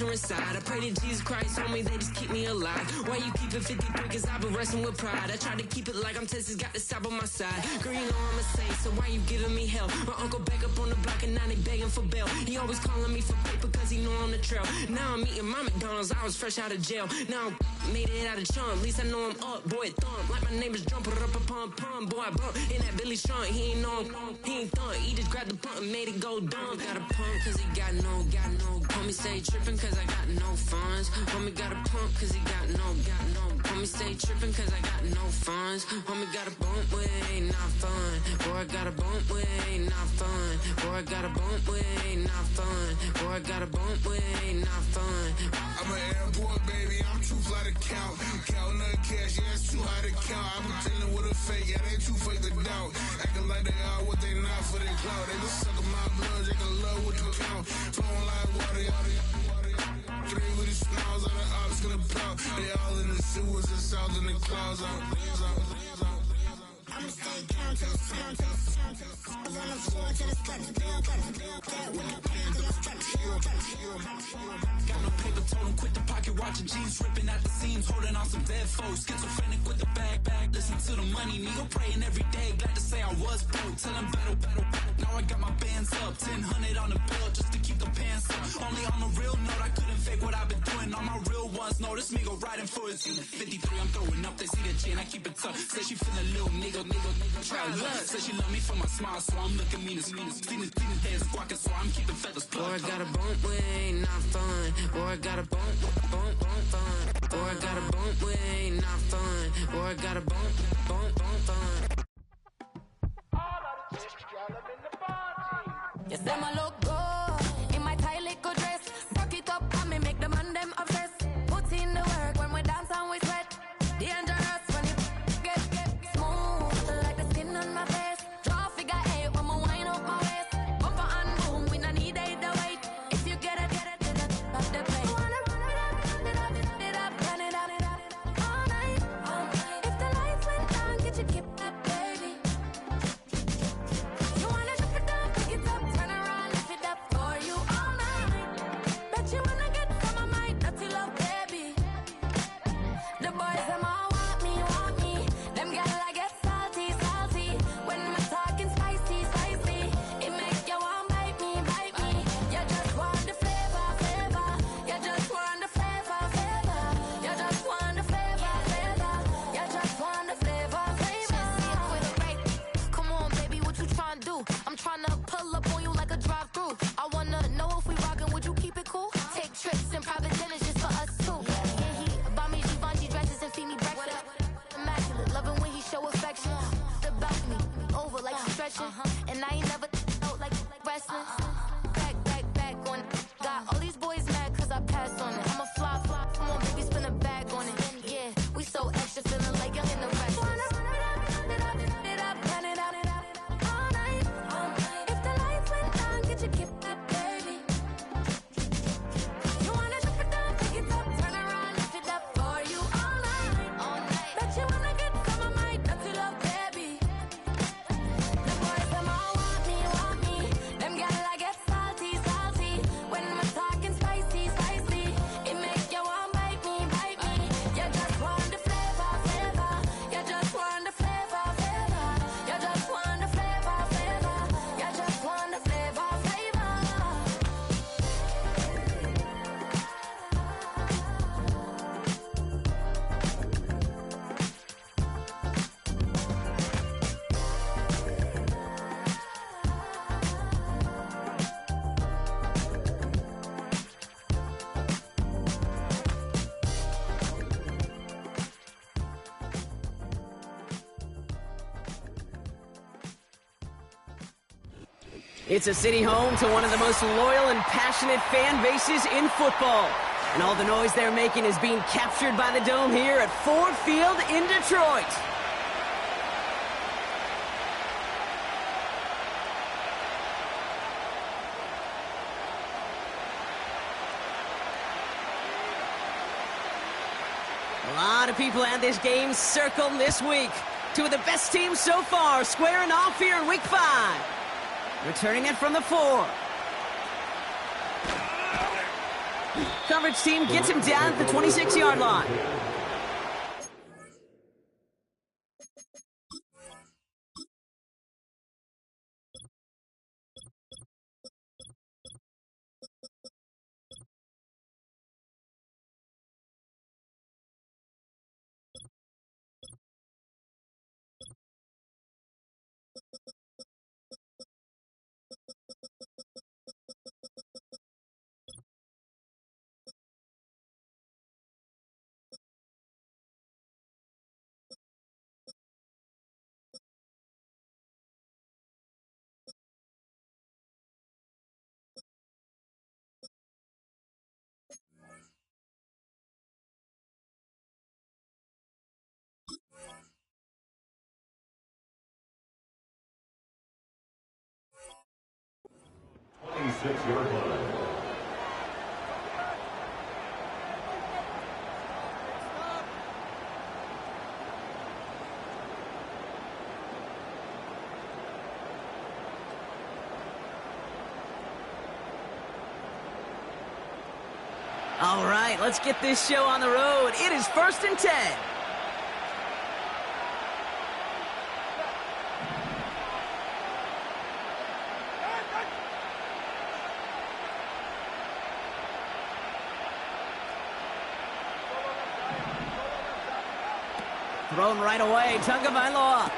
monster inside. I pray to Jesus Christ, homie, they just keep me alive. Why you keep it 53? Cause I've been wrestling with pride. I try to keep it like I'm Texas, got the stop on my side. Girl, you know I'm a saint, so why you giving me hell? My uncle back up on the block and now they begging for bail. He always calling me for paper cause he know I'm the trail. Now I'm eating my McDonald's, I was fresh out of jail. Now I'm made it out of chunk, at least I know I'm up. Boy, thump, like my name is Jumper up a pump pump. Boy, I bump in that Billy Strong, he ain't know, he ain't thump. He just grabbed the pump and made it go dumb. Got a pump cause he got no. Homie stay tripping cause I got no funds. Homie got a pump cause he got no. Homie stay tripping cause I got no funds. Homie got a bump with ain't not fun. Boy, I got a bump with ain't not fun. Boy, I got a bump with ain't not fun. Boy, I got a bump with ain't not fun. I'm an airport baby, I'm too fly to count. Counting the cash, yeah, it's too high to count. I'm dealing with a fake, yeah, they too fake to doubt. Acting like they are what they not for their clout. They just sucking my blood, they can love what you count. Flowing like water, three with the smiles on the ops gonna pop. They all in the sewers and south in the clouds. I'ma stay down to the sound, to the sound, to the sound. On the floor to the cut, that with the pain to the structure. Got no paper, told him quit the pocket, watching jeans ripping at the seams, holding on some dead foes. Schizophrenic with the bag, listen to the money, nigga praying every day. Glad to say I was broke, tell him battle. Now I got my bands up, 1000 on the bill just to keep the pants up. Only on the real note, I couldn't fake what I've been doing. All my real ones know this nigga riding for his 53. I'm throwing up, they see the chain, I keep it tough. Say she feeling a little nigga, try to look. Say she love me for my smile, so I'm looking mean as Seen his head squawking, so I'm keeping feathers plucked. Boy, I got a bump with ain't not fun. Boy, I got a bump fun. Boy, I got a bump with ain't not fun. Boy, I got a bump fun. You say my look good in my tight little dress. Rock it up and me make the man them obsessed. Put in the work when we dance and we sweat. Dangerous when it get smooth like the skin on my face. Draw figure 8 when me wind up my waist. Bumper and boom, we no need either wait. If you get it, off the plate. Wanna run it up, all night. If the lights went down, get your kip up, baby. You wanna drop it down, pick it up, turn around, lift it up for you all night. Bet you wanna get some of my dirty love, baby. The boys them all want me. Them gyal I get salty. When we're talking spicy. It make you want bite me. You just want the flavor. You just want the flavor. You just want the flavor. You just want the flavor. With a right. Come on, baby, what you tryna do? I'm tryna pull up on you like a drive-through. I wanna know if we rockin', would you keep it cool? Take trips and private dinners just for us two. Yeah, he buy me Givenchy dresses and feed me breakfast. Immaculate, loving when he show affection. The balcony, over like stretching. And I ain't never out like wrestling. Back on it. Got all these boys mad cause I passed on it. I'm a flop. Come on, baby, spin a bag on it. Yeah, we so extra, feeling like young in the rest. Run it up, all night. If the lights went down, get your kip up, baby. You wanna drop it down, pick it up, turn around, lift it up for you all night. Bet you wanna get some of my dirty love, baby. The boys them all want me. Them gyal I get salty. When we're talking spicy. It make you want bite me. You just want the flavor. You just want the flavor. You just want the flavor. You just want the flavor. It's a city home to one of the most loyal and passionate fan bases in football. And all the noise they're making is being captured by the Dome here at Ford Field in Detroit. A lot of people at this game circled this week. Two of the best teams so far squaring off here in Week 5. Returning it from the 4. Coverage team gets him down at the 26-yard line. All right, let's get this show on the road. It is 1st and 10. Thrown right away, Tagovailoa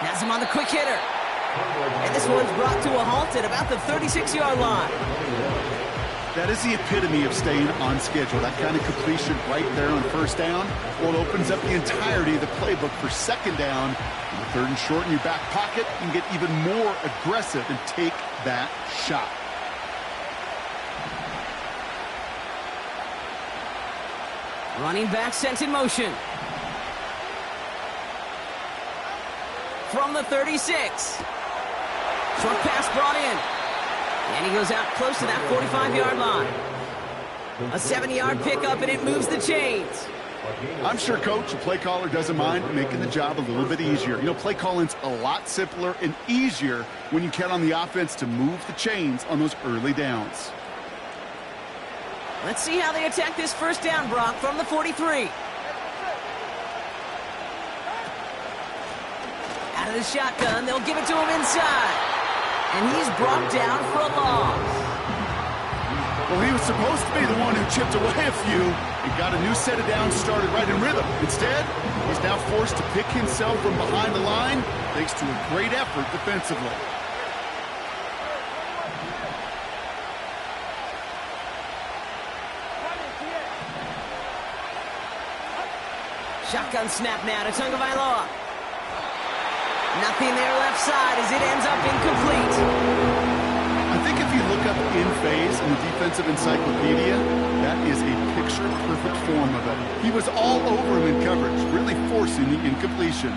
has him on the quick hitter. And this one's brought to a halt at about the 36-yard line. That is the epitome of staying on schedule. That kind of completion right there on 1st down. Well, it opens up the entirety of the playbook for 2nd down. In the 3rd and short in your back pocket, you can get even more aggressive and take that shot. Running back sent in motion. From the 36. Short pass brought in. And he goes out close to that 45-yard line. A 7-yard pickup, and it moves the chains. I'm sure, Coach, the play caller doesn't mind making the job a little bit easier. You know, play calling's a lot simpler and easier when you count on the offense to move the chains on those early downs. Let's see how they attack this 1st down, Brock, from the 43. Out of the shotgun, they'll give it to him inside. And he's brought down for a loss. Well, he was supposed to be the one who chipped away a few and got a new set of downs started right in rhythm. Instead, he's now forced to pick himself from behind the line thanks to a great effort defensively. Shotgun snap now to Tagovailoa. Nothing there left side as it ends up incomplete. I think if you look up in phase in the defensive encyclopedia, that is a picture-perfect form of it. He was all over him in coverage, really forcing the incompletion.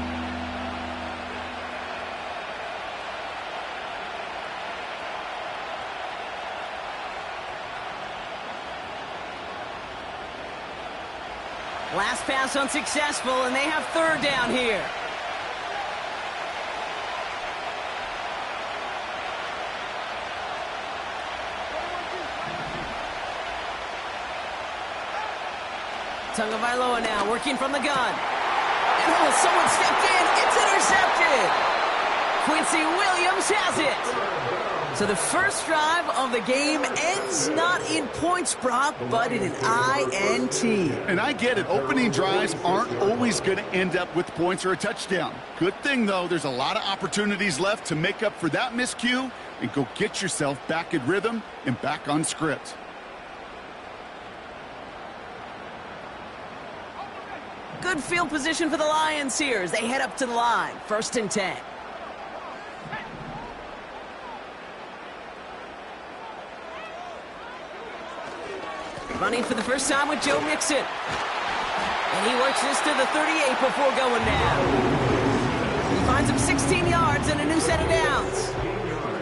Last pass unsuccessful, and they have 3rd down here. Tagovailoa now working from the gun. And someone stepped in. It's intercepted. Quincy Williams has it. So the first drive of the game ends not in points, Brock, but in an INT. And I get it. Opening drives aren't always going to end up with points or a touchdown. Good thing, though, there's a lot of opportunities left to make up for that miscue and go get yourself back in rhythm and back on script. Good field position for the Lions here as they head up to the line. 1st and 10. Running for the first time with Joe Mixon. And he works this to the 38 before going down. He finds him 16 yards and a new set of downs.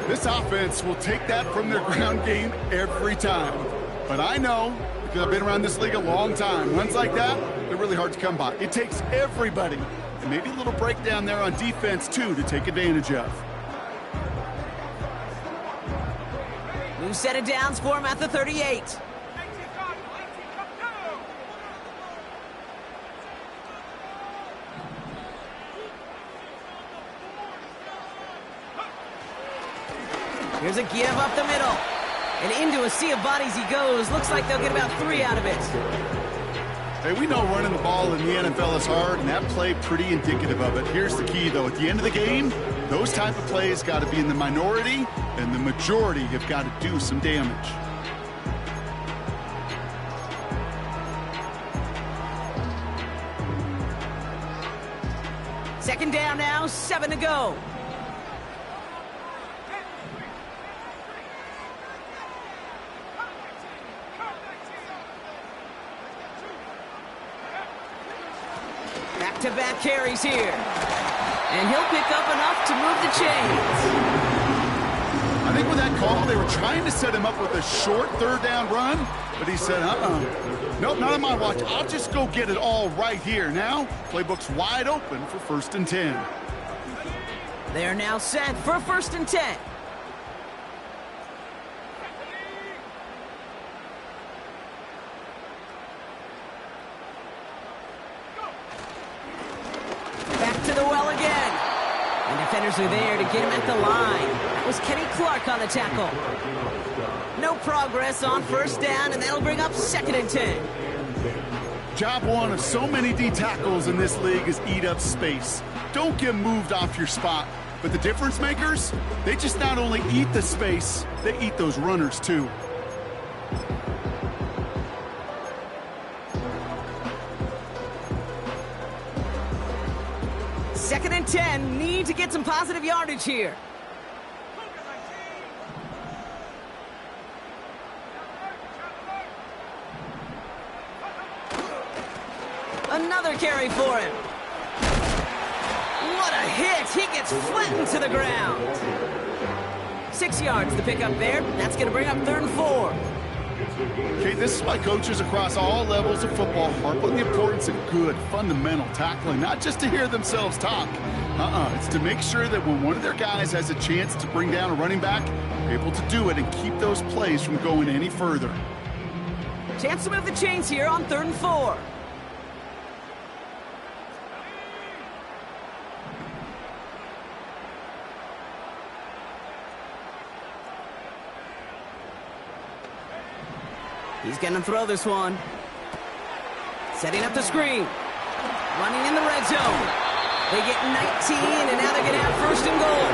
This offense will take that from their ground game every time. But I know, because I've been around this league a long time, runs like that, they're really hard to come by. It takes everybody, and maybe a little breakdown there on defense, too, to take advantage of. New set of downs for him at the 38. Here's a give up the middle. And into a sea of bodies he goes. Looks like they'll get about 3 out of it. Hey, we know running the ball in the NFL is hard, and that play pretty indicative of it. Here's the key, though. At the end of the game, those type of plays got to be in the minority, and the majority have got to do some damage. Second down now, 7 to go. Back-to-back carries here. And he'll pick up enough to move the chains. I think with that call, they were trying to set him up with a short third down run, but he said, nope, not on my watch. I'll just go get it all right here. Now, playbook's wide open for 1st and 10. They're now set for 1st and 10. Back to the well again. And defenders are there to get him at the line. That was Kenny Clark on the tackle. No progress on 1st down, and that'll bring up 2nd and 10. Job one of so many D tackles in this league is eat up space. Don't get moved off your spot. But the difference makers, they just not only eat the space, they eat those runners too. Second and 10, need to get some positive yardage here. Another carry for him. What a hit! He gets flattened to the ground. 6 yards the pickup there. That's going to bring up 3rd and 4. Okay, this is why coaches across all levels of football harp on the importance of good, fundamental tackling, not just to hear themselves talk. It's to make sure that when one of their guys has a chance to bring down a running back, they're able to do it and keep those plays from going any further. Chance to move the chains here on 3rd and 4. He's going to throw this one. Setting up the screen. Running in the red zone. They get 19, and now they're going to have 1st and goal.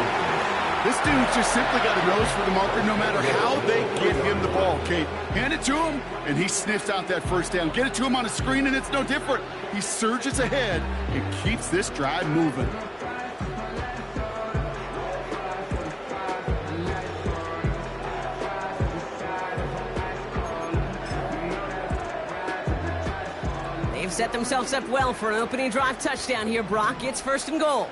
This dude's just simply got a nose for the marker no matter how they get him the ball, Kate. Hand it to him, and he sniffs out that 1st down. Get it to him on a screen, and it's no different. He surges ahead and keeps this drive moving. Set themselves up well for an opening drive touchdown here, Brock. It's 1st and goal.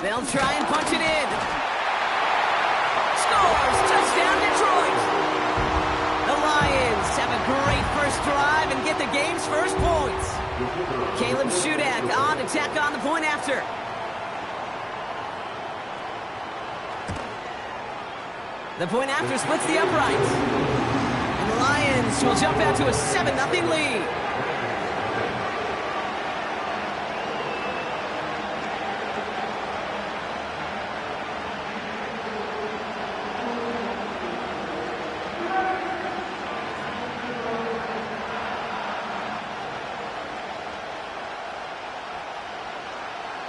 They'll try and punch it in. Scores! Touchdown, Detroit! The Lions have a great first drive and get the game's first points. Caleb Shudak on to tack on the point after. The point after splits the uprights. And the Lions will jump out to a 7-0 lead.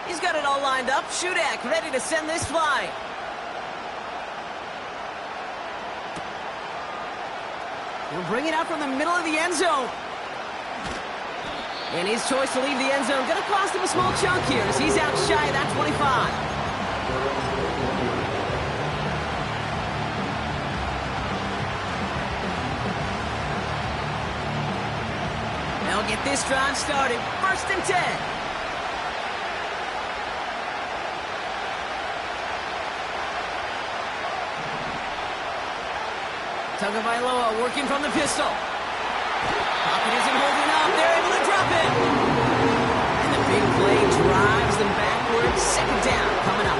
He's got it all lined up. Shudak ready to send this fly. He'll bring it out from the middle of the end zone. And his choice to leave the end zone going to cost him a small chunk here as he's out shy of that 25. They'll get this drive started. 1st and 10. Tagovailoa working from the pistol. Pocket isn't holding up. They're able to drop it. And the big play drives them backwards. 2nd down coming up.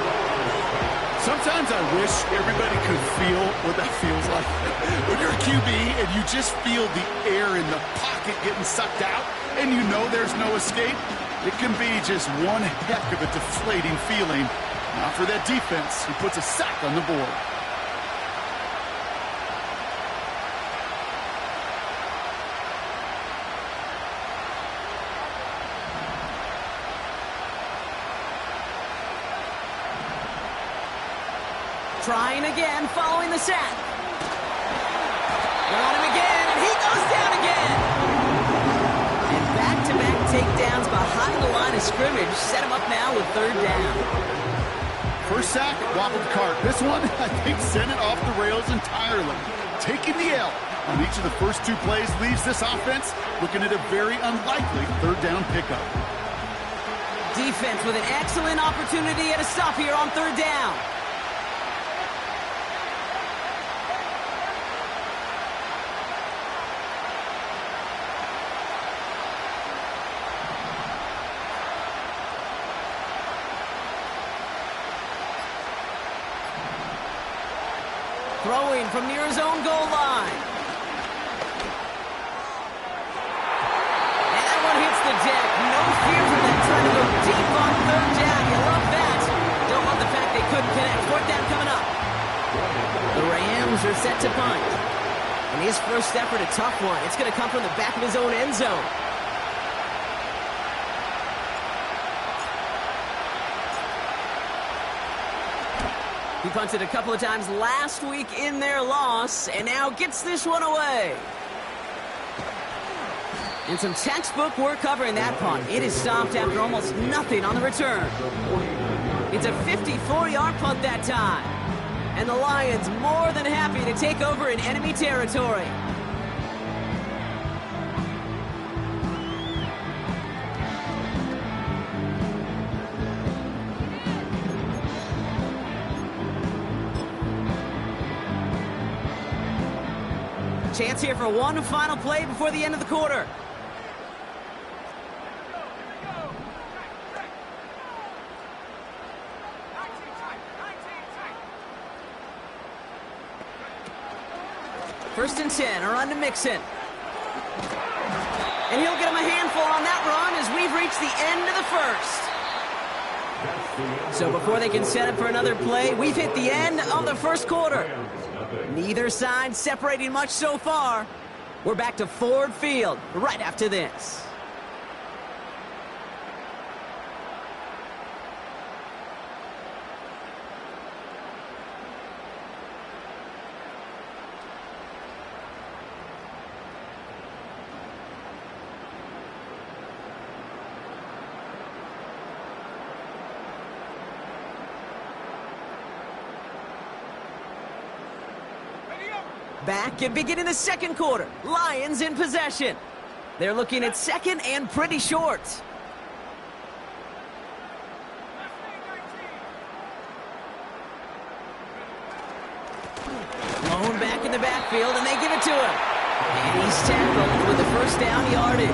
Sometimes I wish everybody could feel what that feels like. When you're a QB and you just feel the air in the pocket getting sucked out and you know there's no escape, it can be just one heck of a deflating feeling. Now for that defense, who puts a sack on the board. Trying again, following the sack. They're on him again, and he goes down again. And back-to-back takedowns behind the line of scrimmage set him up now with third down. First sack, wobbled cart. This one, I think, sent it off the rails entirely. Taking the L on each of the first two plays leaves this offense looking at a very unlikely third down pickup. Defense with an excellent opportunity at a stop here on third down. Throwing from near his own goal line. And that one hits the deck. No fear for them trying to go deep on third down. You love that. Don't love the fact they couldn't connect. Fourth down coming up. The Rams are set to punt. And his first effort, a tough one. It's going to come from the back of his own end zone. He punted a couple of times last week in their loss, and now gets this one away. And some textbook work covering that punt. It is stopped after almost nothing on the return. It's a 54-yard punt that time. And the Lions more than happy to take over in enemy territory. Chance here for one final play before the end of the quarter. First and 10, a run to Mixon. And he'll get him a handful on that run as we've reached the end of the first. So before they can set up for another play, we've hit the end of the first quarter. Neither side separating much so far. We're back to Ford Field right after this. Back and beginning the second quarter. Lions in possession. They're looking at second and pretty short. Lone back in the backfield, and they give it to him. And he's tackled with the first down yardage.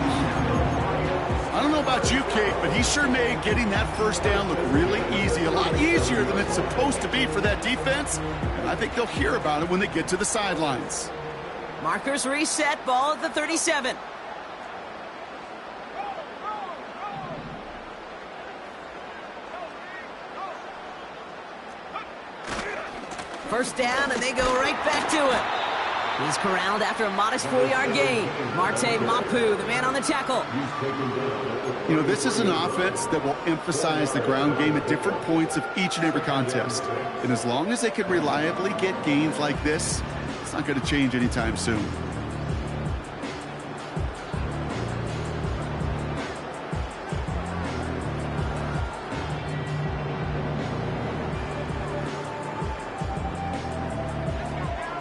I don't know about you, Kate, but he sure made getting that first down look really easy. A lot easier than it's supposed to be for that defense. I think they'll hear about it when they get to the sidelines. Markers reset, ball at the 37. First down, and they go right back to it. He's corralled after a modest 4-yard gain. Marte Mapu, the man on the tackle. You know, this is an offense that will emphasize the ground game at different points of each and every contest. And as long as they can reliably get gains like this, it's not going to change anytime soon.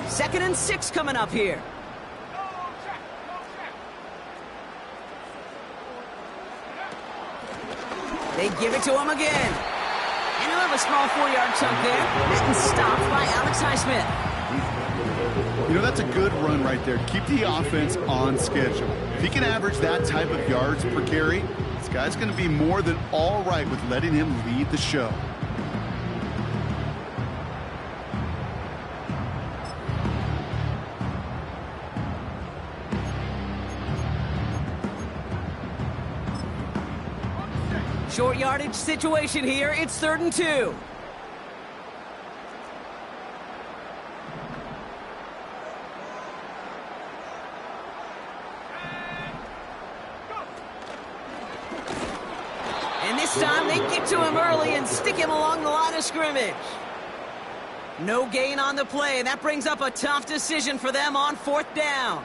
Second and 6 coming up here. They give it to him again. And he'll have a small 4-yard chunk there. And stopped by Alex Highsmith. You know, that's a good run right there. Keep the offense on schedule. If he can average that type of yards per carry, this guy's going to be more than all right with letting him lead the show. Short yardage situation here. It's 3rd and 2. And this time they get to him early and stick him along the line of scrimmage. No gain on the play. That brings up a tough decision for them on 4th down.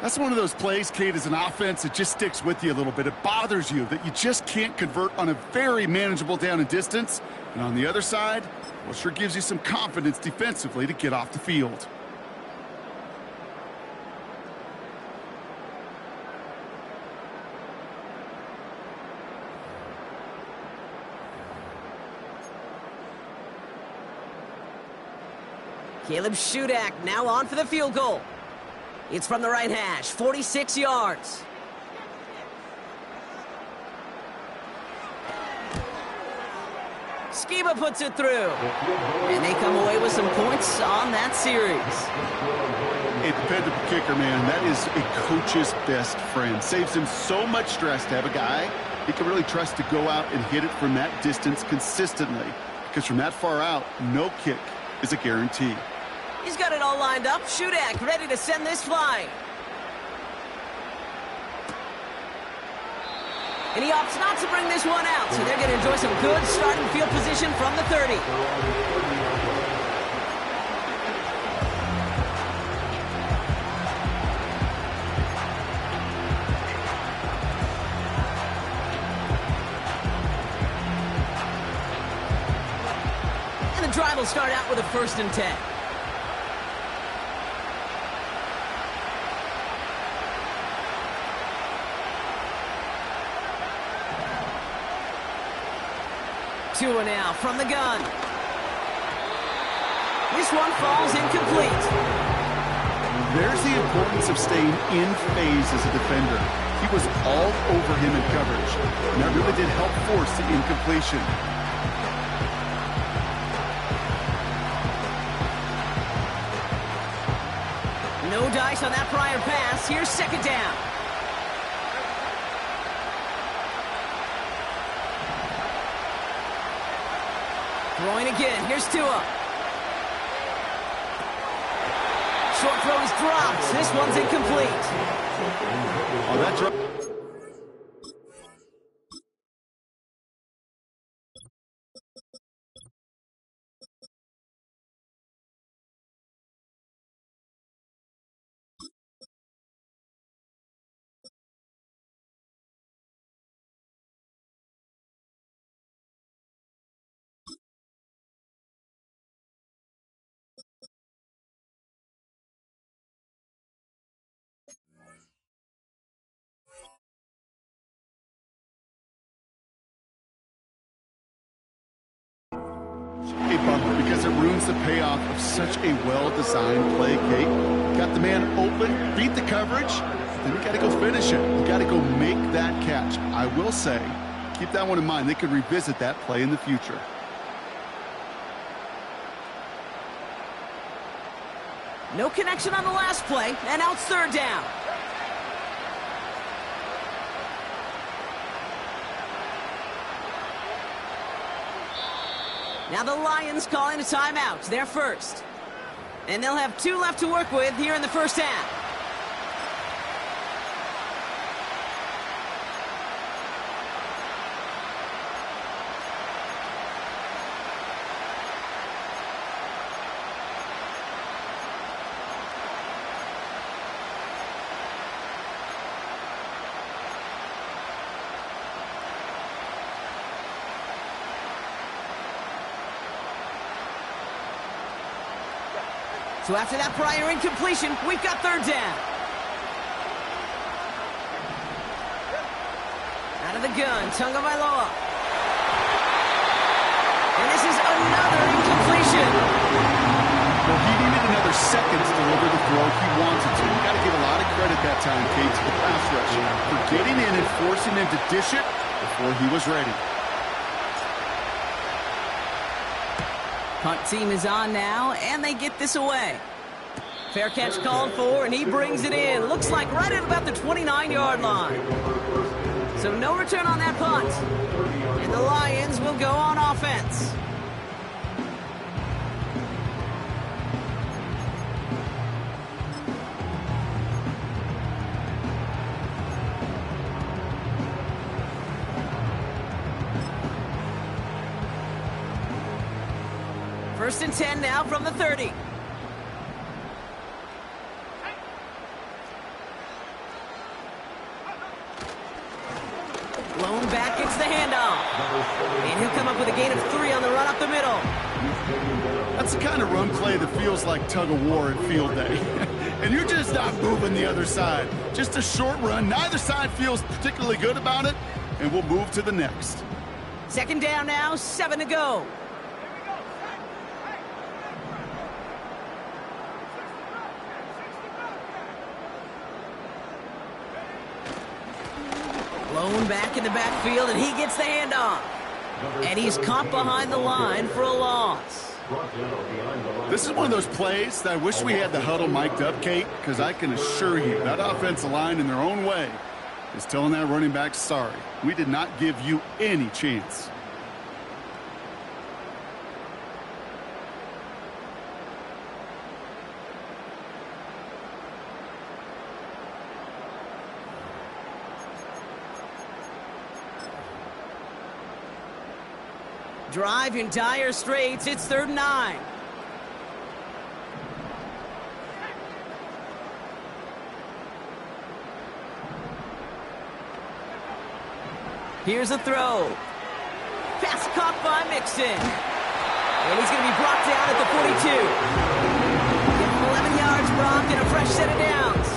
That's one of those plays, Kate, as an offense, it just sticks with you a little bit. It bothers you that you just can't convert on a very manageable down and distance. And on the other side, well, sure gives you some confidence defensively to get off the field. Caleb Shudak now on for the field goal. It's from the right hash, 46 yards. Skiba puts it through. And they come away with some points on that series. A dependable kicker, man. That is a coach's best friend. Saves him so much stress to have a guy he can really trust to go out and hit it from that distance consistently. Because from that far out, no kick is a guarantee. He's got it all lined up. Shudak ready to send this flying. And he opts not to bring this one out, so they're going to enjoy some good starting field position from the 30. And the drive will start out with a 1st and 10. Tua now from the gun. This one falls incomplete. There's the importance of staying in phase as a defender. He was all over him in coverage, and that really did help force the incompletion. No dice on that prior pass. Here's 2nd down. Throwing again. Here's Tua. Short throw is dropped. This one's incomplete. Oh, that drop. A bummer because it ruins the payoff of such a well-designed play, Kate. Got the man open, beat the coverage, then you got to go finish it. You got to go make that catch. I will say, keep that one in mind. They could revisit that play in the future. No connection on the last play, and now it's 3rd down. Now the Lions calling a timeout. They're first. And they'll have 2 left to work with here in the 1st half. So after that prior incompletion, we've got 3rd down. Out of the gun, Tagovailoa. And this is another incompletion. Well, he needed another second to deliver the throw he wanted to. You got to give a lot of credit that time, Kate, to the pass rush for getting in and forcing him to dish it before he was ready. Punt team is on now, and they get this away. Fair catch called for, and he brings it in. Looks like right at about the 29-yard line. So no return on that punt. And the Lions will go on offense. First and 10 now from the 30. Blown back, gets the handoff. And he'll come up with a gain of 3 on the run up the middle. That's the kind of run play that feels like tug-of-war at field day. And you're just not moving the other side. Just a short run. Neither side feels particularly good about it, and we'll move to the next. Second down now, 7 to go. Blown back in the backfield, and he gets the handoff. And he's caught behind the line for a loss. This is one of those plays that I wish we had the huddle mic'd up, Kate, because I can assure you that offensive line in their own way is telling that running back, sorry, we did not give you any chance. Drive in dire straits. It's 3rd and 9. Here's a throw. Pass caught by Mixon. And he's going to be brought down at the 42. Give him 11 yards, Brock, and a fresh set of downs.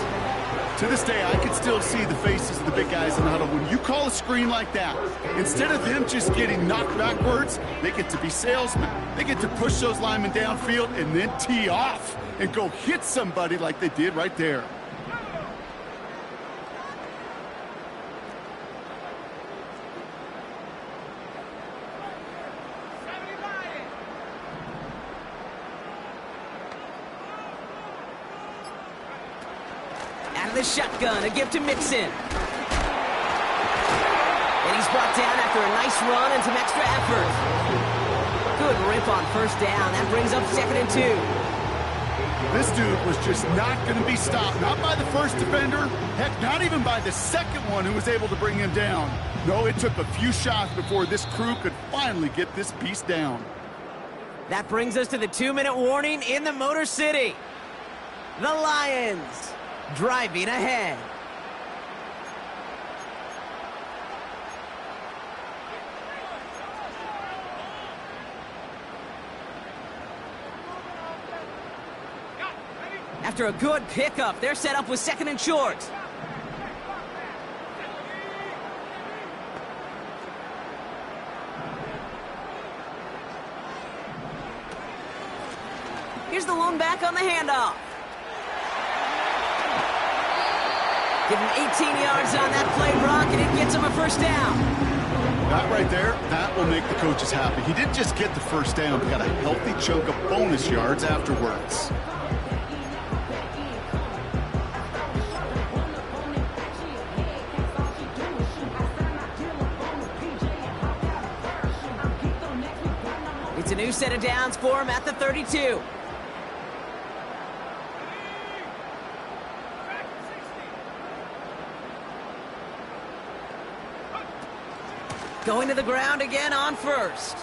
To this day, I can still see the faces of the big guys in the huddle. When you call a screen like that, instead of them just getting knocked backwards, they get to be salesmen. They get to push those linemen downfield and then tee off and go hit somebody like they did right there. The shotgun, a give to Mixon. And he's brought down after a nice run and some extra effort. Good rip on first down. That brings up 2nd and 2. This dude was just not going to be stopped. Not by the first defender. Heck, not even by the second one who was able to bring him down. No, it took a few shots before this crew could finally get this beast down. That brings us to the 2-minute warning in the Motor City. The Lions driving ahead. After a good pickup, they're set up with 2nd and short. Here's the lone back on the handoff. Give him 18 yards on that play, Brock, and it gets him a first down. That right there, that will make the coaches happy. He didn't just get the first down, but got a healthy chunk of bonus yards afterwards. It's a new set of downs for him at the 32. Going to the ground again on first.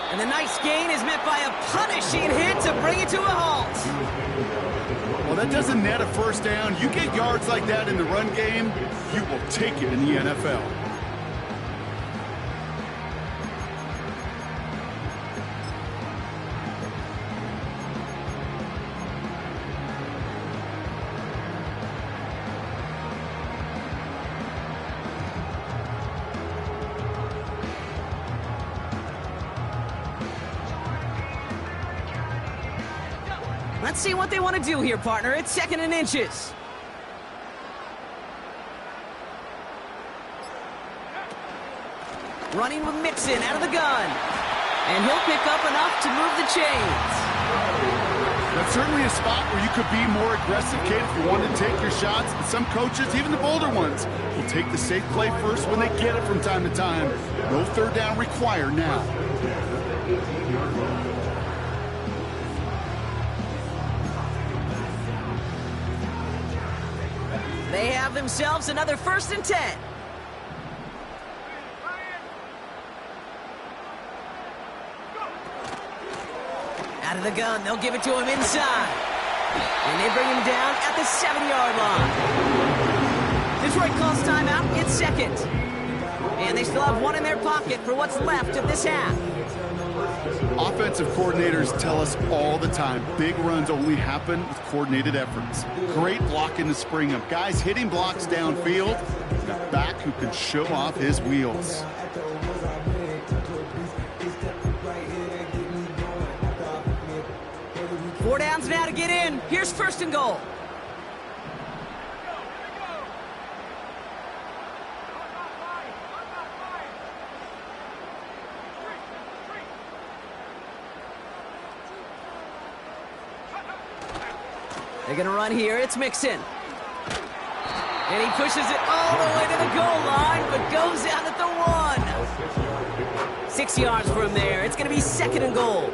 And the nice gain is met by a punishing hit to bring it to a halt. Well, that doesn't net a first down. You get yards like that in the run game, you will take it in the NFL. Let's see what they want to do here, partner. It's 2nd and inches. Running with Mixon out of the gun. And he'll pick up enough to move the chains. That's certainly a spot where you could be more aggressive, Kate, if you wanted to take your shots. But some coaches, even the bolder ones, will take the safe play first when they get it from time to time. No third down required now. They have themselves another 1st and 10. Out of the gun, they'll give it to him inside. And they bring him down at the 7-yard line. Detroit calls timeout, it's 2nd. And they still have one in their pocket for what's left of this half. Offensive coordinators tell us all the time, big runs only happen with coordinated efforts. Great blocking to spring them. Guys hitting blocks downfield, and a back who can show off his wheels. Four downs now to get in. Here's 1st and goal. They're going to run here. It's Mixon. And he pushes it all the way to the goal line, but goes out at the 1. 6 yards from there. It's going to be 2nd and goal.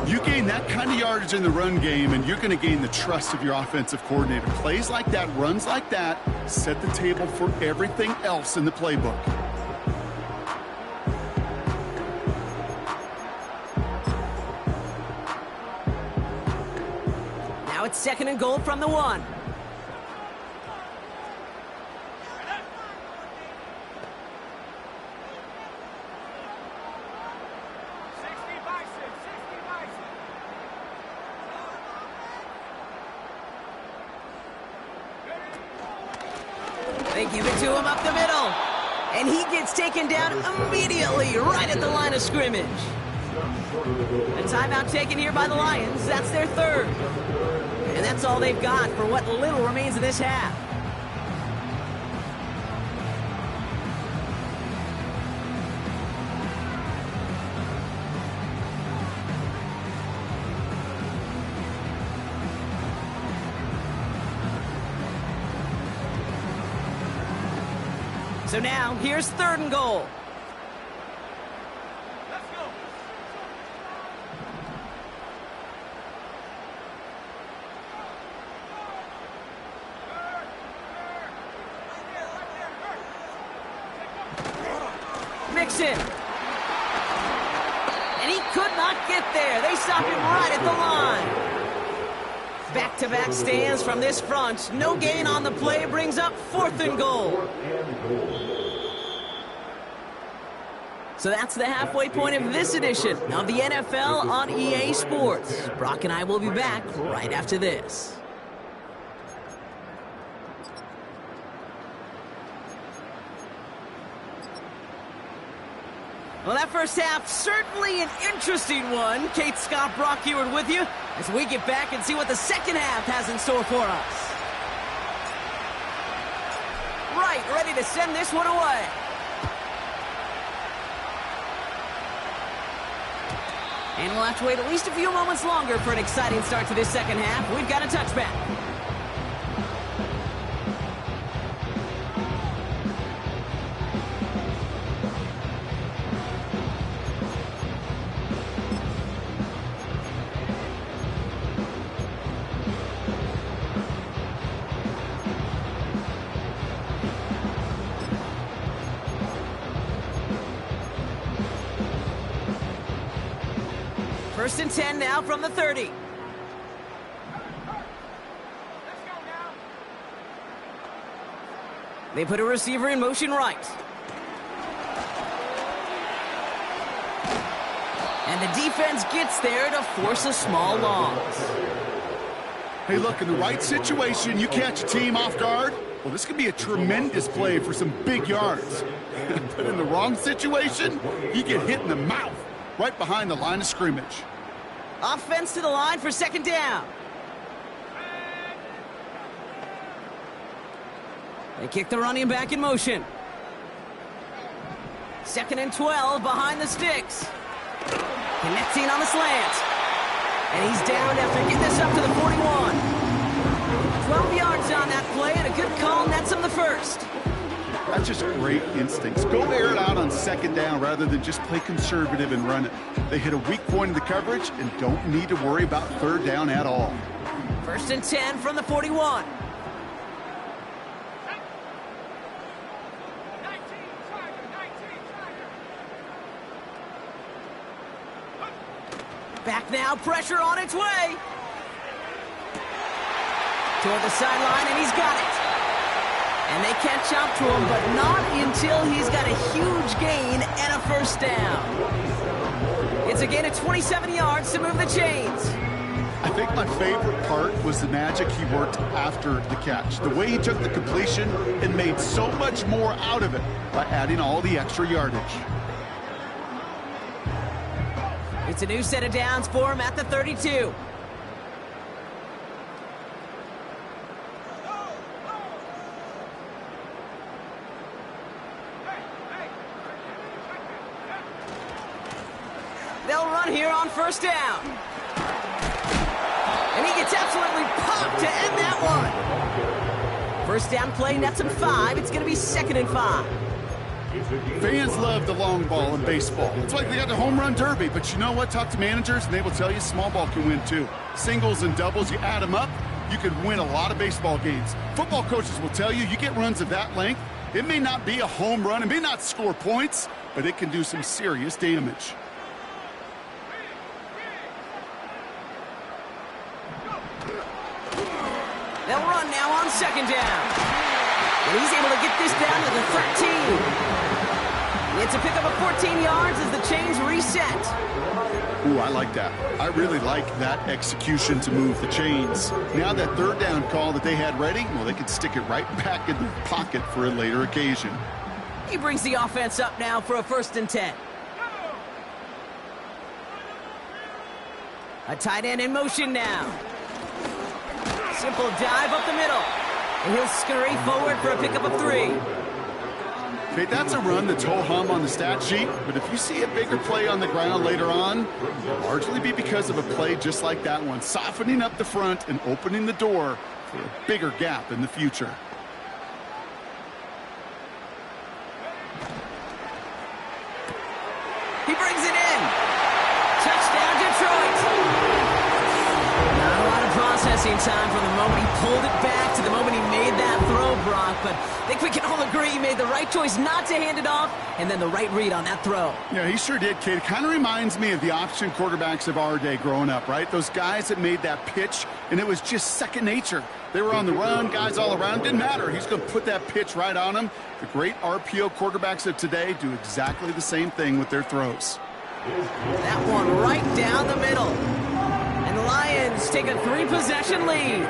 You gain that kind of yardage in the run game, and you're going to gain the trust of your offensive coordinator. Plays like that, runs like that, set the table for everything else in the playbook. Now it's 2nd and goal from the 1. They give it to him up the middle. And he gets taken down immediately right at the line of scrimmage. A timeout taken here by the Lions. That's their 3rd. And that's all they've got for what little remains of this half. So now, here's 3rd and goal. Let's go. Mixon. And he could not get there. They stop him right at the line. Back-to-back stands from this front. No gain on the play brings up 4th and goal. So that's the halfway point of this edition of the NFL on EA Sports. Brock and I will be back right after this. Well, that first half, certainly an interesting one. Kate, Scott, Brock Ewart with you as we get back and see what the second half has in store for us. Right, ready to send this one away. And we'll have to wait at least a few moments longer for an exciting start to this second half. We've got a touchback. First and 10 now from the 30. They put a receiver in motion right. And the defense gets there to force a small loss. Hey, look, in the right situation, you catch a team off guard. Well, this could be a tremendous play for some big yards. But in the wrong situation, you get hit in the mouth right behind the line of scrimmage. Offense to the line for second down. They kick the running back in motion. 2nd and 12 behind the sticks. Connecting on the slant. And he's down after getting this up to the 41. 12 yards on that play, and a good call nets him the first. That's just great instincts. Go air it out on second down rather than just play conservative and run it. They hit a weak point in the coverage and don't need to worry about third down at all. 1st and 10 from the 41. Back now, pressure on its way. Toward the sideline, and he's got it. And they catch up to him, but not until he's got a huge gain and a first down. It's a gain of 27 yards to move the chains. I think my favorite part was the magic he worked after the catch. The way he took the completion and made so much more out of it by adding all the extra yardage. It's a new set of downs for him at the 32. They'll run here on first down. And he gets absolutely popped to end that one. First down play nets him 5. It's going to be 2nd and 5. Fans love the long ball in baseball. It's like they got the home run derby, but you know what? Talk to managers and they will tell you small ball can win too. Singles and doubles, you add them up, you could win a lot of baseball games. Football coaches will tell you get runs of that length. It may not be a home run, it may not score points, but it can do some serious damage. They'll run now on second down. And he's able to get this down to the 13. It's a pickup of 14 yards as the chains reset. Ooh, I like that. I really like that execution to move the chains. Now that third down call that they had ready, well, they can stick it right back in their pocket for a later occasion. He brings the offense up now for a 1st and 10. A tight end in motion now. Simple dive up the middle. And he'll scurry forward for a pickup of 3. Okay, that's a run that's ho-hum on the stat sheet, but if you see a bigger play on the ground later on, it'll largely be because of a play just like that one, softening up the front and opening the door for a bigger gap in the future. He brings it in. Touchdown, Detroit. Not a lot of processing time from the moment he pulled it back to the moment he made that throw, Brock, but I think we can all agree he made the right choice not to hand it off and then the right read on that throw. Yeah, he sure did, kid. It kind of reminds me of the option quarterbacks of our day growing up, right? Those guys that made that pitch, and it was just second nature. They were on the run, guys all around. Didn't matter. He's going to put that pitch right on them. The great RPO quarterbacks of today do exactly the same thing with their throws. That one right down the middle. And the Lions take a 3-possession lead.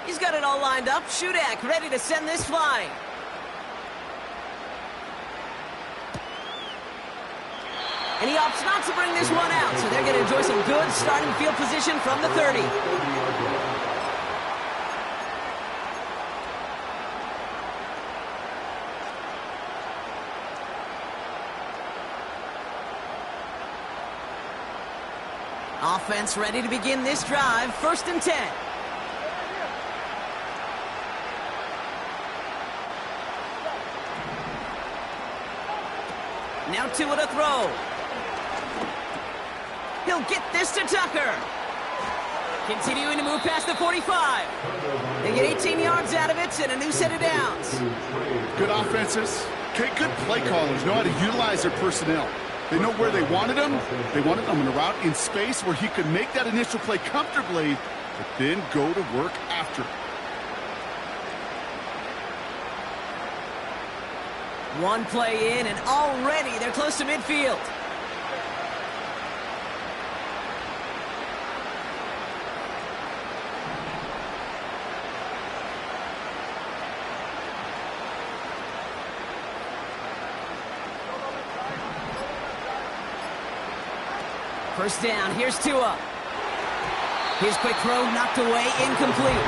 He's got it all lined up. Shudak ready to send this flying. And he opts not to bring this one out, so they're going to enjoy some good starting field position from the 30. Offense ready to begin this drive. 1st and 10. Now 2 at a throw. He'll get this to Tucker. Continuing to move past the 45. They get 18 yards out of it and a new set of downs. Good offenses. Okay, good play callers know how to utilize their personnel. They know where they wanted him. They wanted him in a route in space where he could make that initial play comfortably, but then go to work after. One play in, and already they're close to midfield. First down, here's Tua. His quick throw knocked away, incomplete.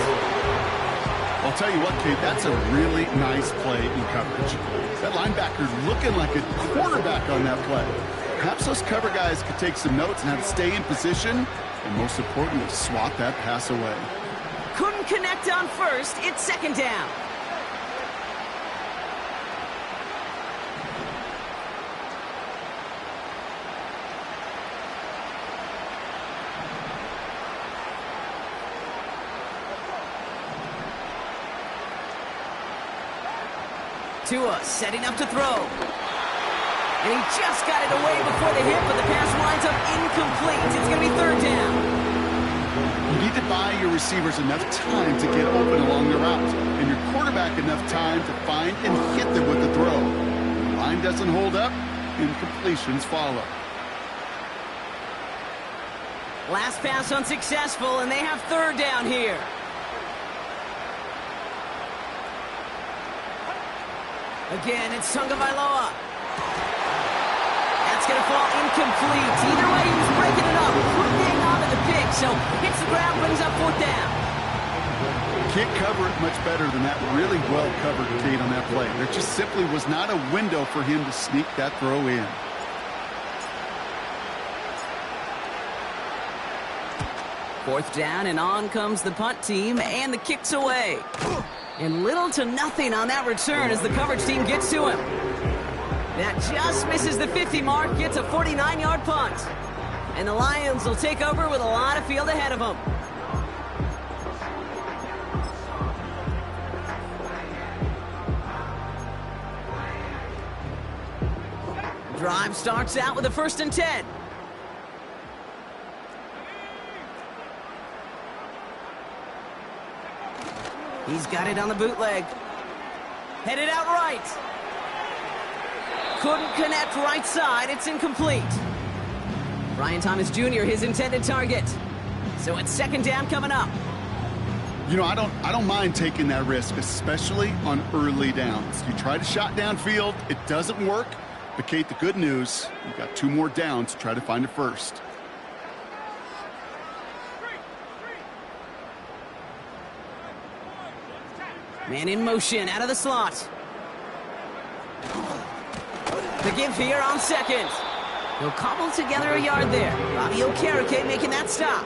I'll tell you what, Kate, that's a really nice play in coverage. That linebacker's looking like a quarterback on that play. Perhaps those cover guys could take some notes and have to stay in position, and most importantly, swat that pass away. Couldn't connect on first. It's second down. Tua setting up to throw. And he just got it away before the hit, but the pass winds up incomplete. It's going to be third down. You need to buy your receivers enough time to get open along the route, and your quarterback enough time to find and hit them with the throw. When the line doesn't hold up, incompletions follow. Last pass unsuccessful, and they have third down here. Again, it's Tagovailoa. That's going to fall incomplete. Either way, he was breaking it up. Couldn't hang on to the pick, so hits the ground, brings up fourth down. Can't cover it much better than that really well-covered Kate on that play. There just simply was not a window for him to sneak that throw in. Fourth down, and on comes the punt team, and the kick's away. And little to nothing on that return as the coverage team gets to him. That just misses the 50 mark, gets a 49-yard punt. And the Lions will take over with a lot of field ahead of them. Drive starts out with a 1st and 10. He's got it on the bootleg. Headed out right. Couldn't connect right side. It's incomplete. Brian Thomas Jr., his intended target. So it's second down coming up. You know, I don't mind taking that risk, especially on early downs. You try to shot downfield, it doesn't work. But Kate, the good news, you've got 2 more downs to try to find a first. Man in motion, out of the slot. The give here on second. He'll cobble together a yard there. Bobby Okereke making that stop.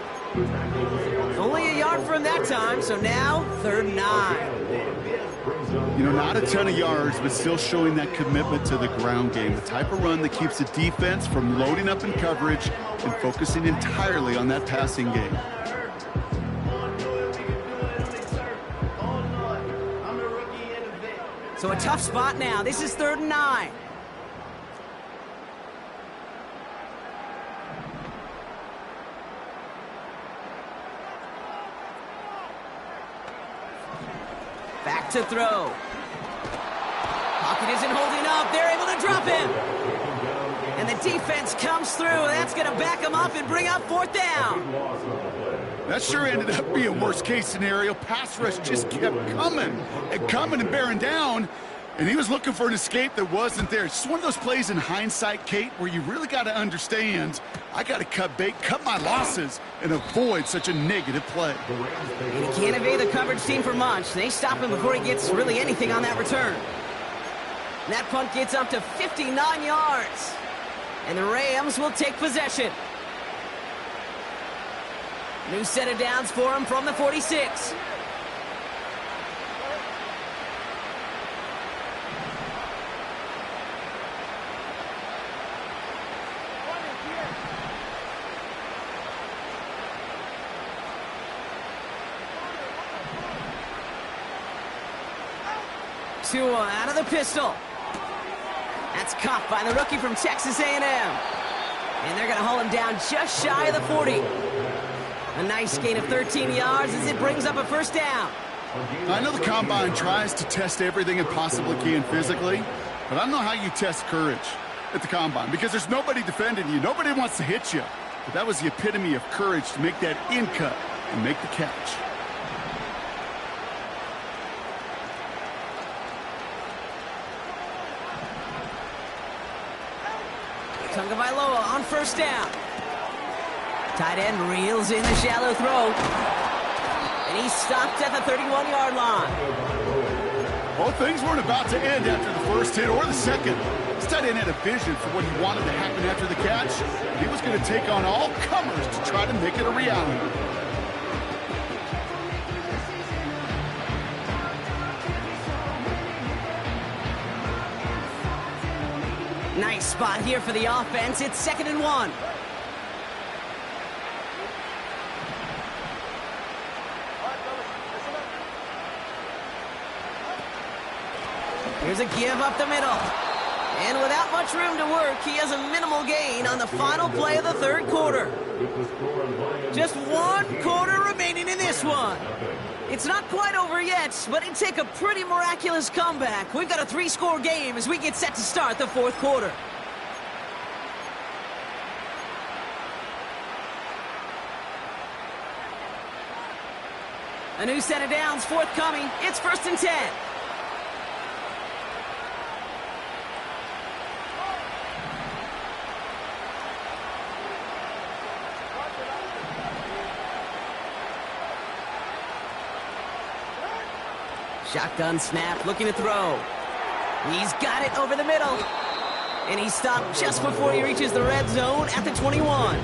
Only a yard for him that time, so now 3rd and 9. You know, not a ton of yards, but still showing that commitment to the ground game. The type of run that keeps the defense from loading up in coverage and focusing entirely on that passing game. So a tough spot now. This is 3rd and 9. Back to throw. Pocket isn't holding up. They're able to drop him. And the defense comes through. That's going to back him up and bring up 4th down. That sure ended up being worst case scenario. Pass rush just kept coming and bearing down. And he was looking for an escape that wasn't there. It's just one of those plays in hindsight, Kate, where you really got to understand, I got to cut bait, cut my losses, and avoid such a negative play. And he can't evade the coverage team for much. They stop him before he gets really anything on that return. And that punt gets up to 59 yards. And the Rams will take possession. New set of downs for him from the 46. Tua out of the pistol. That's caught by the rookie from Texas A&M. And they're going to haul him down just shy of the 40. A nice gain of 13 yards as it brings up a 1st down. I know the Combine tries to test everything it possibly can physically, but I don't know how you test courage at the Combine because there's nobody defending you. Nobody wants to hit you. But that was the epitome of courage to make that in cut and make the catch. Tagovailoa on 1st down. Tight end reels in the shallow throw. And he's stopped at the 31-yard line. Well, things weren't about to end after the first hit or the second. This tight end had a vision for what he wanted to happen after the catch. He was going to take on all comers to try to make it a reality. Nice spot here for the offense. It's 2nd and 1. Here's a give up the middle. And without much room to work, he has a minimal gain on the final play of the 3rd quarter. Just 1 quarter remaining in this one. It's not quite over yet, but it'd take a pretty miraculous comeback. We've got a 3-score game as we get set to start the 4th quarter. A new set of downs forthcoming. It's 1st and 10. Shotgun snap, looking to throw. He's got it over the middle. And he's stopped just before he reaches the red zone at the 21.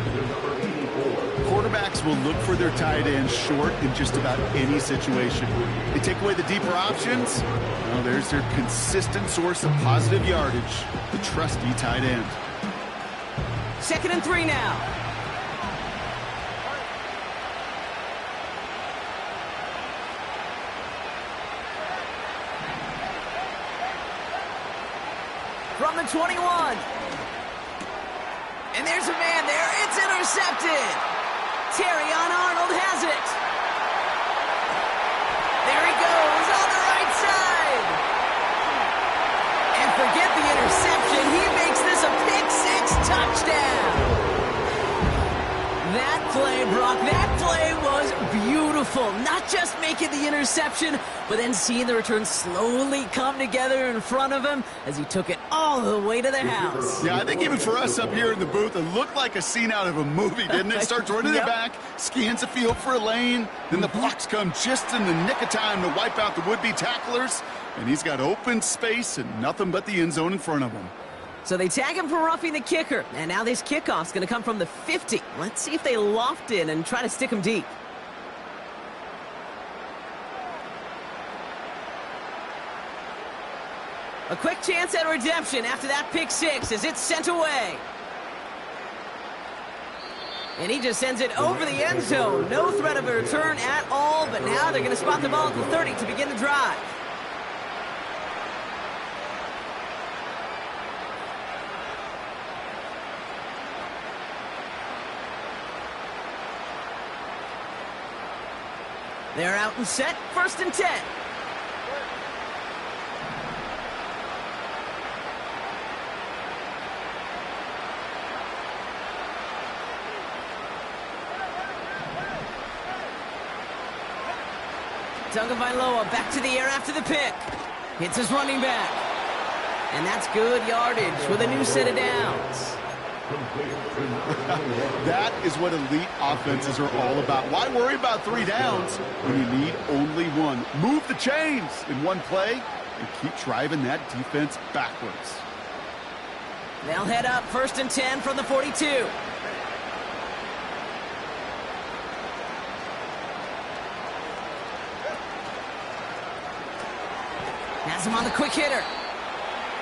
Quarterbacks will look for their tight end short in just about any situation. They take away the deeper options. Well, there's their consistent source of positive yardage, the trusty tight end. 2nd and 3 now. From the 21. And there's a man there. It's intercepted. Terrion Arnold has it. There he goes on the right side. And forget the interception. He makes this a pick-6 touchdown. That play, Brock, that play was beautiful. Not just making the interception, but then seeing the return slowly come together in front of him as he took it all the way to the house. Yeah, I think even for us up here in the booth, it looked like a scene out of a movie, didn't it? Starts running the back, scans the field for a lane, then the blocks come just in the nick of time to wipe out the would-be tacklers, and he's got open space and nothing but the end zone in front of him. So they tag him for roughing the kicker, and now this kickoff's going to come from the 50. Let's see if they loft in and try to stick him deep. A quick chance at redemption after that pick-6 as it's sent away. And he just sends it over the end zone. No threat of a return at all, but now they're going to spot the ball at the 30 to begin the drive. They're out and set, 1st and 10. Tagovailoa back to the air after the pick. Hits his running back. And that's good yardage with a new set of downs. That is what elite offenses are all about. Why worry about 3 downs when you need only 1? Move the chains in one play and keep driving that defense backwards. They'll head up 1st and 10 from the 42. Has him on the quick hitter.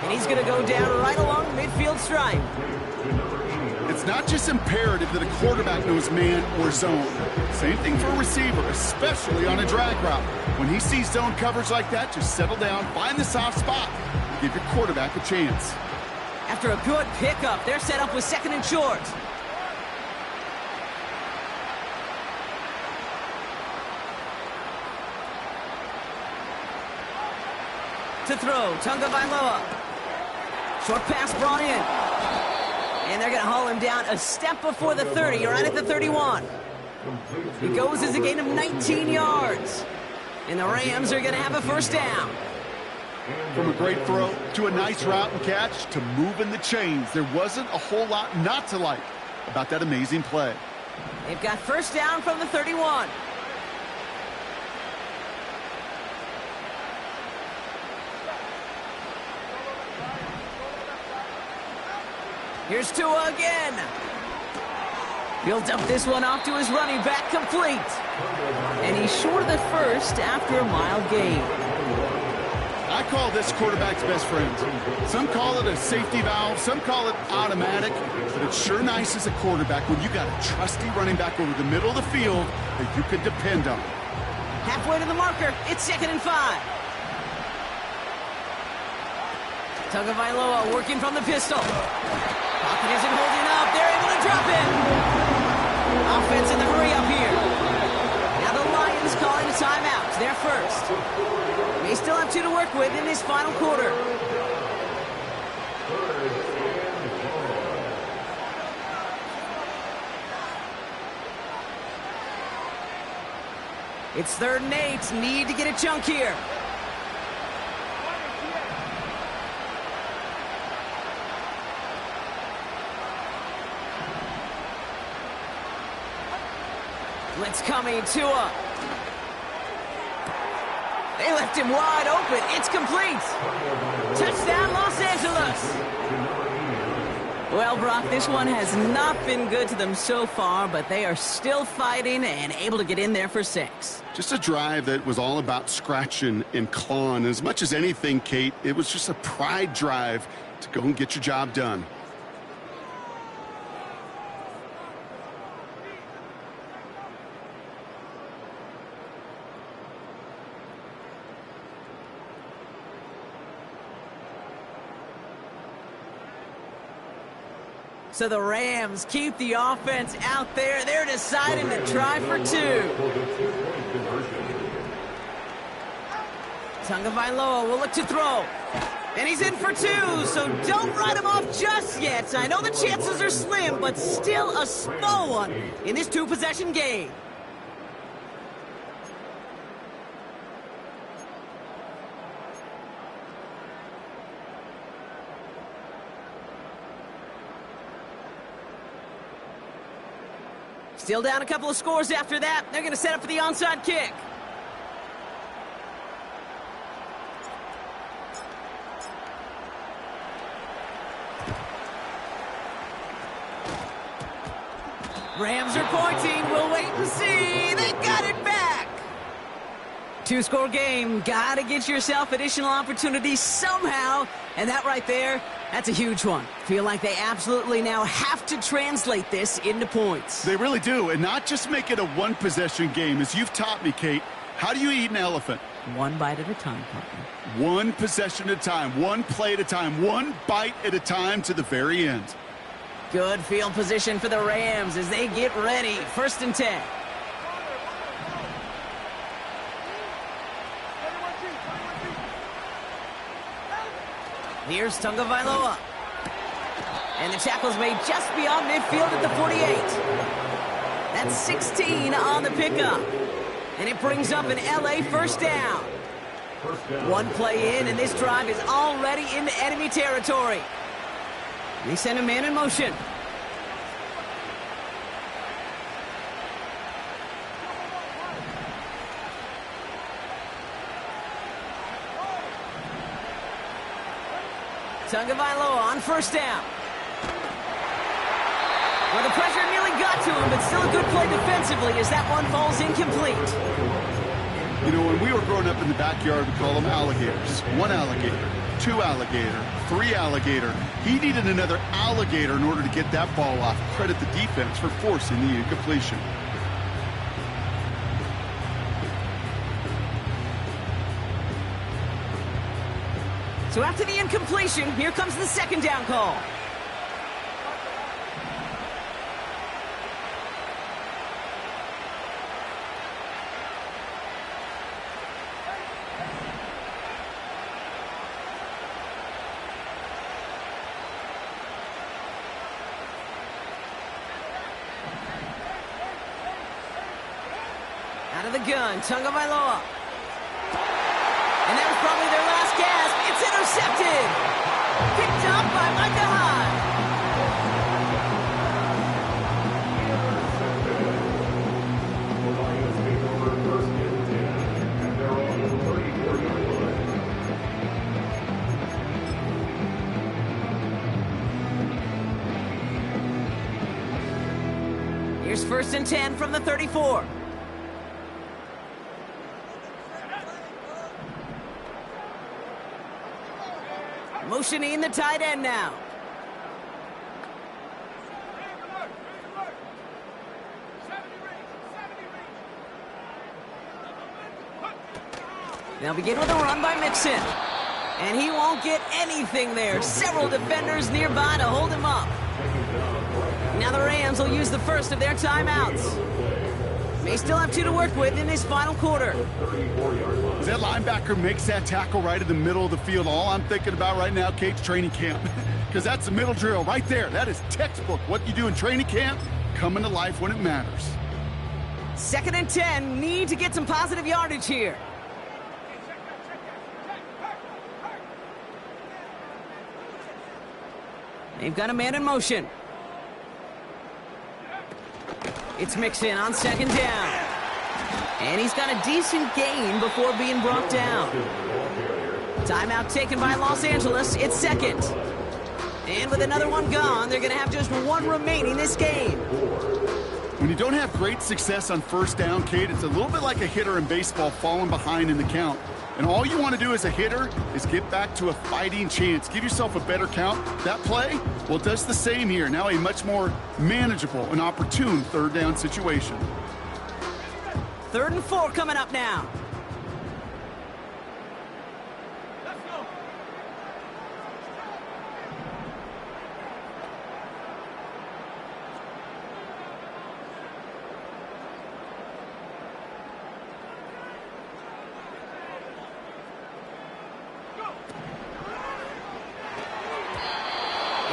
And he's going to go down right along the midfield stripe. It's not just imperative that a quarterback knows man or zone. Same thing for a receiver, especially on a drag route. When he sees zone coverage like that, just settle down, find the soft spot, and give your quarterback a chance. After a good pickup, they're set up with 2nd and short. To throw, Tagovailoa. Short pass brought in. And they're going to haul him down a step before the 30, right at the 31. It goes as a gain of 19 yards. And the Rams are going to have a 1st down. From a great throw to a nice route and catch to moving the chains, there wasn't a whole lot not to like about that amazing play. They've got 1st down from the 31. Here's Tua again. Builds up this one off to his running back, complete. And he's short of the first after a mild gain. I call this quarterback's best friend. Some call it a safety valve, some call it automatic, but it's sure nice as a quarterback when you got a trusty running back over the middle of the field that you can depend on. Halfway to the marker, it's 2nd and 5. Tagovailoa working from the pistol. Pocket isn't holding up, they're able to drop it. Offense in the hurry up here. Now the Lions calling a timeout, their first. They still have 2 to work with in this final quarter. It's 3rd and 8. Need to get a chunk here. Blitz coming, Tua. They left him wide open. It's complete. Touchdown, Los Angeles. Well, Brock, this one has not been good to them so far, but they are still fighting and able to get in there for 6. Just a drive that was all about scratching and clawing. As much as anything, Kate, it was just a pride drive to go and get your job done. So the Rams keep the offense out there. They're deciding to try for 2. Tagovailoa will look to throw. And he's in for 2, so don't write him off just yet. I know the chances are slim, but still a small one in this 2-possession game. Still down a couple of scores after that. They're going to set up for the onside kick. Rams are pointing. We'll wait and see. They got it back. 2-score game. Got to get yourself additional opportunities somehow. And that right there, that's a huge one. Feel like they absolutely now have to translate this into points. They really do, and not just make it a 1-possession game. As you've taught me, Kate, how do you eat an elephant? 1 bite at a time, partner. 1 possession at a time, 1 play at a time, 1 bite at a time to the very end. Good field position for the Rams as they get ready. 1st and 10. Here's Tagovailoa. And the tackle's made just beyond midfield at the 48. That's 16 on the pickup. And it brings up an LA first down. 1 play in, and this drive is already into enemy territory. They send a man in motion. Tagovailoa on 1st down. Well, the pressure nearly got to him, but still a good play defensively as that one falls incomplete. You know, when we were growing up in the backyard, we call them alligators. 1 alligator, 2 alligator, 3 alligator. He needed another alligator in order to get that ball off. Credit the defense for forcing the incompletion. So after the incompletion, here comes the 2nd down call. Out of the gun, Tagovailoa. And that was probably their last gasp. It's intercepted. Picked up by Micah Hyde. First and 10 from the 34. Motioning the tight end now. They'll begin with a run by Mixon. And he won't get anything there. Several defenders nearby to hold him up. Now the Rams will use the first of their timeouts. May still have 2 to work with in this final quarter. As that linebacker makes that tackle right in the middle of the field, all I'm thinking about right now, Kate's training camp. Because that's the middle drill right there. That is textbook. What you do in training camp, coming to life when it matters. Second and 10, need to get some positive yardage here. They've got a man in motion. It's Mixon on second down. And he's got a decent gain before being brought down. Timeout taken by Los Angeles. It's second. And with another one gone, they're going to have just one remaining this game. When you don't have great success on first down, Kate, it's a little bit like a hitter in baseball falling behind in the count. And all you want to do as a hitter is get back to a fighting chance. Give yourself a better count. That play, well, does the same here. Now a much more manageable and opportune third down situation. 3rd and 4 coming up now.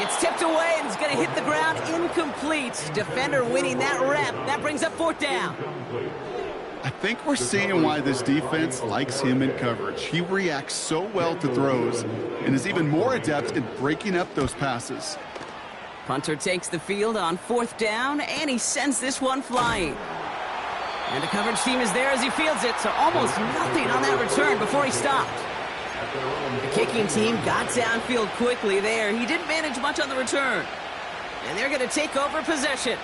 It's tipped away and it's going to hit the ground incomplete. Defender winning that rep. That brings up 4th down. I think we're seeing why this defense likes him in coverage. He reacts so well to throws and is even more adept in breaking up those passes. Punter takes the field on 4th down, and he sends this one flying. And the coverage team is there as he fields it, so almost nothing on that return before he stopped. The kicking team got downfield quickly there. He didn't manage much on the return. And they're going to take over possession.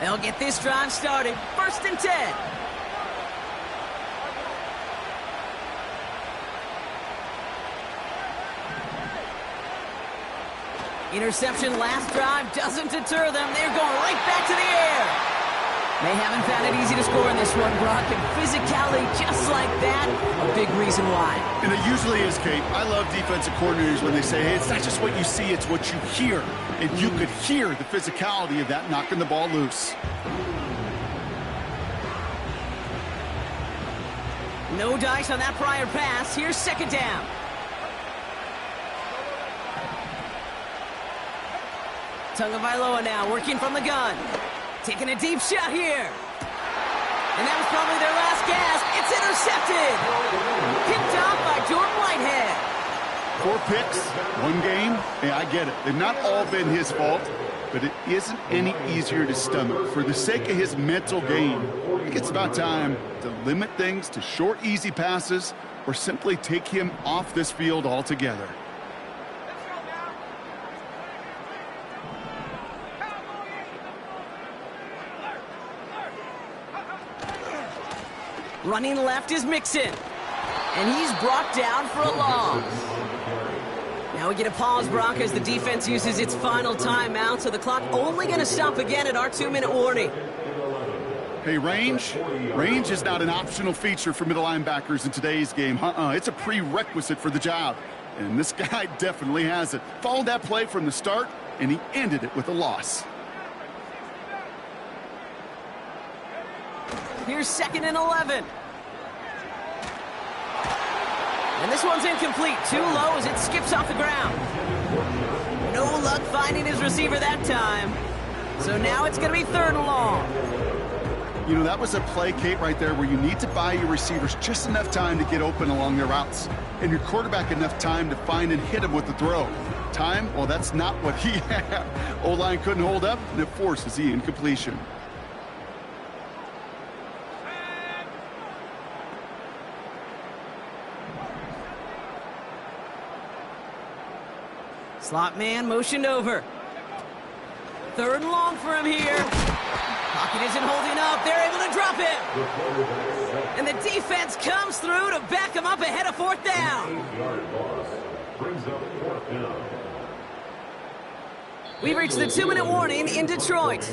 They'll get this drive started. 1st and 10. Interception last drive doesn't deter them. They're going right back to the air. They haven't found it easy to score in this one, Brock, and physicality just like that, a big reason why. And it usually is, Kate. I love defensive coordinators when they say, hey, it's not just what you see, it's what you hear. And you could hear the physicality of that knocking the ball loose. No dice on that prior pass. Here's 2nd down. Tagovailoa now working from the gun. Taking a deep shot here. And that was probably their last gasp. It's intercepted. Picked off by Jordan Whitehead. 4 picks, 1 game. Hey, I get it. They've not all been his fault, but it isn't any easier to stomach. For the sake of his mental game, I think it's about time to limit things to short, easy passes or simply take him off this field altogether. Running left is Mixon. And he's brought down for a loss. Now we get a pause, Brock, as the defense uses its final timeout, so the clock only going to stop again at our 2-minute warning. Hey, range is not an optional feature for middle linebackers in today's game. It's a prerequisite for the job. And this guy definitely has it. Followed that play from the start, and he ended it with a loss. Here's 2nd and 11. And this one's incomplete. Too low as it skips off the ground. No luck finding his receiver that time. So now it's going to be 3rd and long. You know, that was a play, Kate, right there where you need to buy your receivers just enough time to get open along their routes. And your quarterback enough time to find and hit him with the throw. Time? Well, that's not what he had. O-line couldn't hold up, and it forces the incompletion. Slot man motioned over. 3rd and long for him here. Pocket isn't holding up. They're able to drop it. And the defense comes through to back him up ahead of 4th down. We've reached the 2-minute warning in Detroit.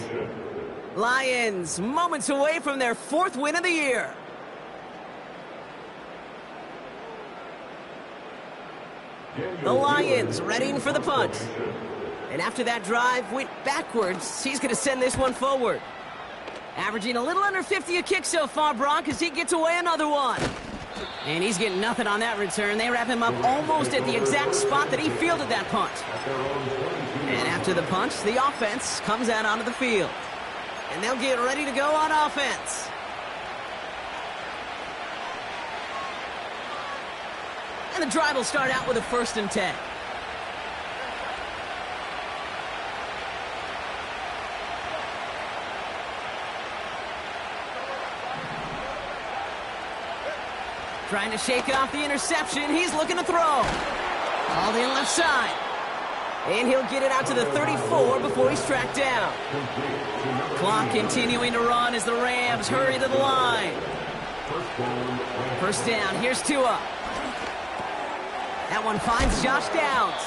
Lions moments away from their 4th win of the year. The Lions readying for the punt. And after that drive went backwards, he's going to send this one forward. Averaging a little under 50 a kick so far, Brock, as he gets away another one. And he's getting nothing on that return. They wrap him up almost at the exact spot that he fielded that punt. And after the punt, the offense comes out onto the field. And they'll get ready to go on offense. And the drive will start out with a 1st and 10. Trying to shake off the interception. He's looking to throw. All in left side. And he'll get it out to the 34 before he's tracked down. Clock continuing to run as the Rams hurry to the line. 1st down. Here's Tua. That one finds Josh Downs.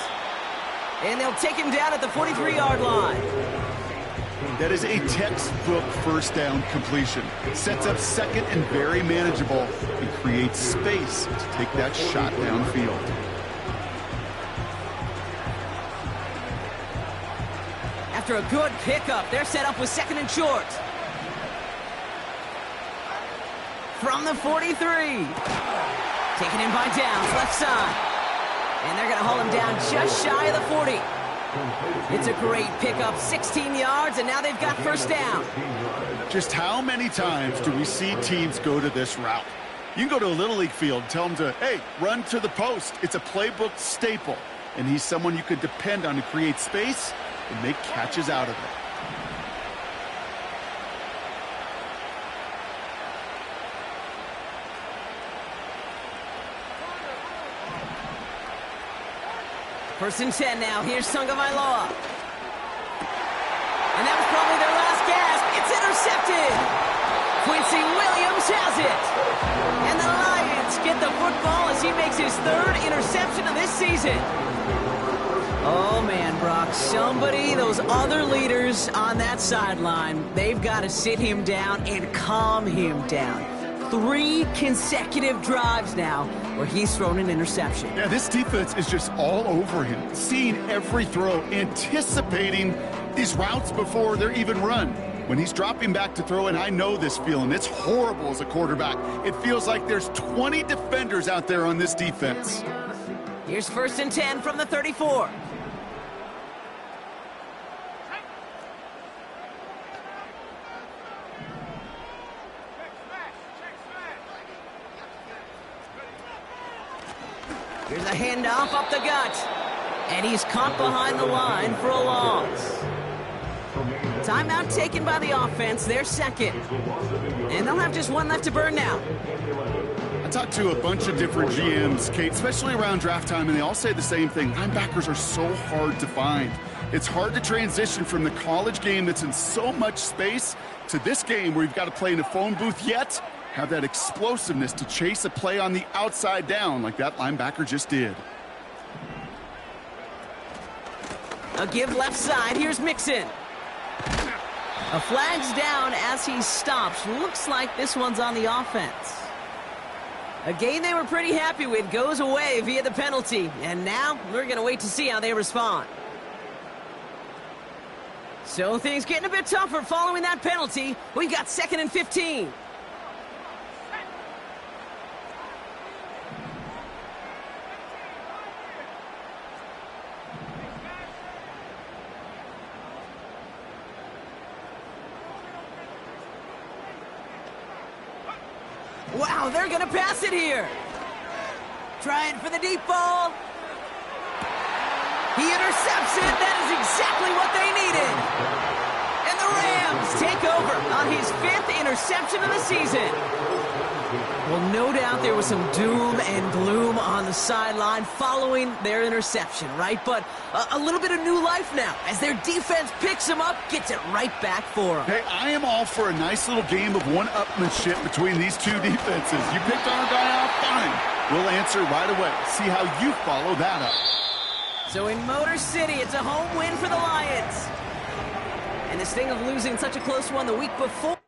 And they'll take him down at the 43-yard line. That is a textbook 1st down completion. Sets up 2nd and very manageable and creates space to take that shot downfield. After a good pickup, they're set up with 2nd and short. From the 43. Taken in by Downs, left side. And they're going to haul him down just shy of the 40. It's a great pickup, 16 yards, and now they've got 1st down. Just how many times do we see teams go to this route? You can go to a Little League field and tell them to, hey, run to the post. It's a playbook staple. And he's someone you could depend on to create space and make catches out of it. First and 10 now. Here's Tagovailoa. And that was probably their last gasp. It's intercepted. Quincy Williams has it. And the Lions get the football as he makes his 3rd interception of this season. Oh, man, Brock. Somebody, those other leaders on that sideline, they've got to sit him down and calm him down. 3 consecutive drives now where he's thrown an interception. Yeah, this defense is just all over him, seeing every throw, anticipating these routes before they're even run. When he's dropping back to throw, and I know this feeling, it's horrible as a quarterback. It feels like there's 20 defenders out there on this defense. Here's 1st and 10 from the 34. Here's a handoff up the gut. And he's caught behind the line for a loss. Timeout taken by the offense, their 2nd. And they'll have just 1 left to burn now. I talked to a bunch of different GMs, Kate, especially around draft time, and they all say the same thing. Linebackers are so hard to find. It's hard to transition from the college game that's in so much space to this game where you've got to play in a phone booth, yet have that explosiveness to chase a play on the outside down like that linebacker just did. A give left side. Here's Mixon. A flag's down as he stops. Looks like this one's on the offense. A game they were pretty happy with goes away via the penalty. And now we're going to wait to see how they respond. So things getting a bit tougher following that penalty. We've got 2nd and 15. Wow, they're going to pass it here. Trying for the deep ball. He intercepts it. That is exactly what they needed. And the Rams take over on his 5th interception of the season. Well, no doubt there was some doom and gloom on the sideline following their interception, right? But a little bit of new life now as their defense picks them up, gets it right back for them. Hey, I am all for a nice little game of one-upmanship between these two defenses. You picked our guy out, fine. We'll answer right away. See how you follow that up. So in Motor City, it's a home win for the Lions. And the sting of losing such a close one the week before.